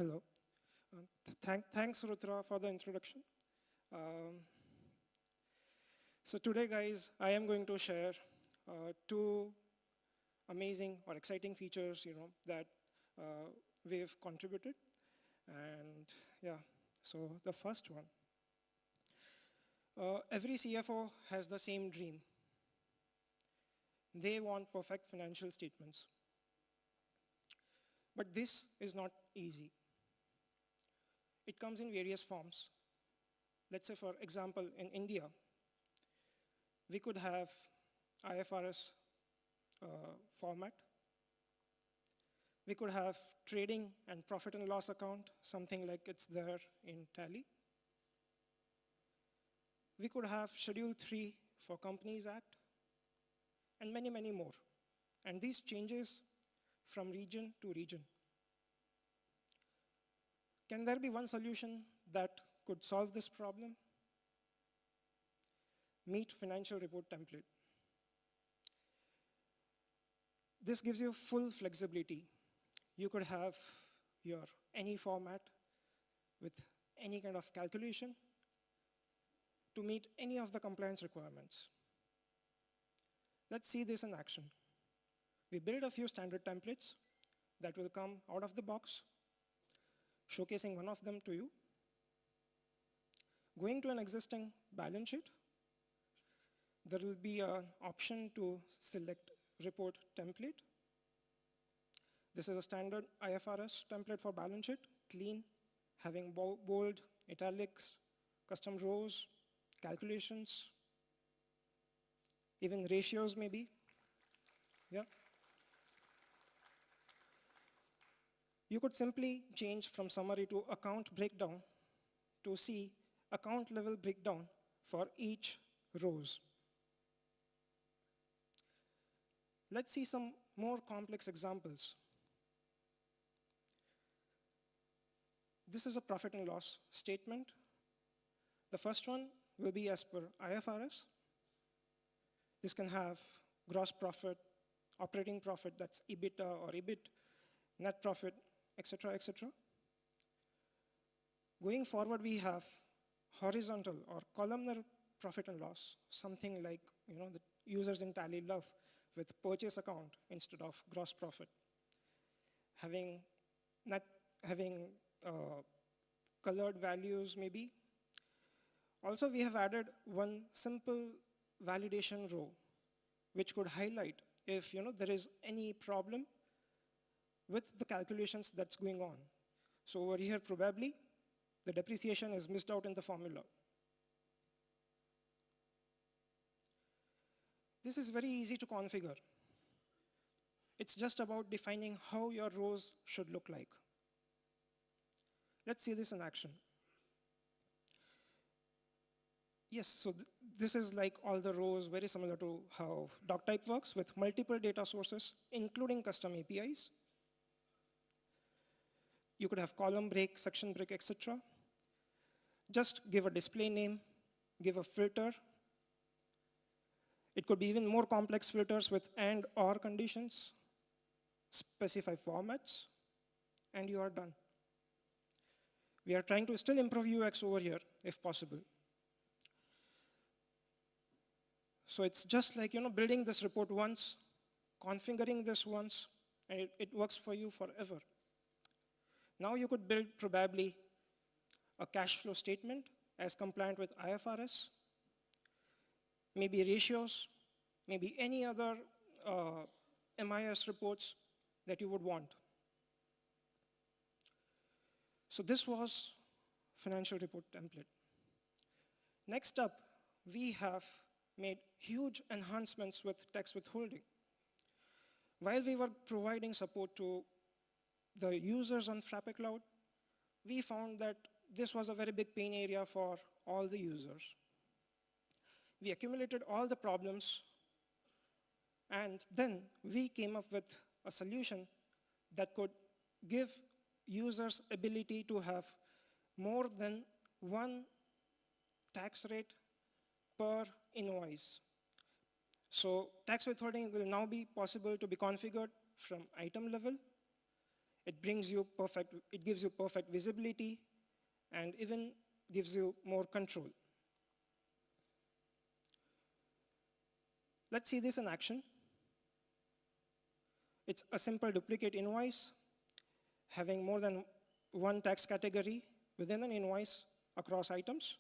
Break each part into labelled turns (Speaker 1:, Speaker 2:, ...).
Speaker 1: Hello. Thanks, Rutra, for the introduction. Um, so today, guys, I am going to share two amazing or exciting features, that we've contributed. And yeah, so the first one. Every CFO has the same dream. They want perfect financial statements. But this is not easy. It comes in various forms. Let's say, for example, in India, we could have IFRS format. We could have trading and profit and loss account, something like it's there in Tally. We could have Schedule 3 for Companies Act, and many, many more. And these changes from region to region. Can there be one solution that could solve this problem? Meet financial report template. This gives you full flexibility. You could have your any format with any kind of calculation to meet any of the compliance requirements. Let's see this in action. We build a few standard templates that will come out of the box, showcasing one of them to you. Going to an existing balance sheet, there will be an option to select report template. This is a standard IFRS template for balance sheet, clean, having bold, italics, custom rows, calculations, even ratios maybe. Yeah. You could simply change from summary to account breakdown to see account level breakdown for each rows. Let's see some more complex examples. This is a profit and loss statement. The first one will be as per IFRS. This can have gross profit, operating profit, that's EBITDA or EBIT, net profit, etc., etc. Going forward, we have horizontal or columnar profit and loss, something like the users in Tally love, with purchase account instead of gross profit. Having colored values maybe. Also, we have added one simple validation row, which could highlight if there is any problem with the calculations that's going on. So over here, probably, the depreciation is missed out in the formula. This is very easy to configure. It's just about defining how your rows should look like. Let's see this in action. Yes, so this is like all the rows, very similar to how doctype works with multiple data sources, including custom APIs. You could have column break, section break, etc. Just give a display name, give a filter. It could be even more complex filters with and or conditions, specify formats, and you are done. We are trying to still improve UX over here, if possible. So it's just like building this report once, configuring this once, and it works for you forever. Now you could build probably a cash flow statement as compliant with IFRS, maybe ratios, maybe any other MIS reports that you would want. So this was financial report template. Next up, we have made huge enhancements with tax withholding. While we were providing support to the users on Frappe Cloud, we found that this was a very big pain area for all the users. We accumulated all the problems, and then we came up with a solution that could give users ability to have more than one tax rate per invoice. So tax withholding will now be possible to be configured from item level. It gives you perfect visibility and even gives you more control. Let's see this in action. It's a simple duplicate invoice, having more than one tax category within an invoice across items.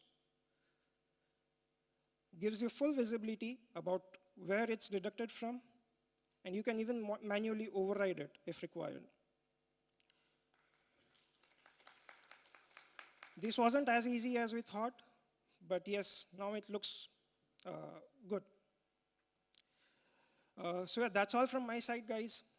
Speaker 1: Gives you full visibility about where it's deducted from, and you can even manually override it if required. This wasn't as easy as we thought, but yes, now it looks good. So yeah, that's all from my side, guys.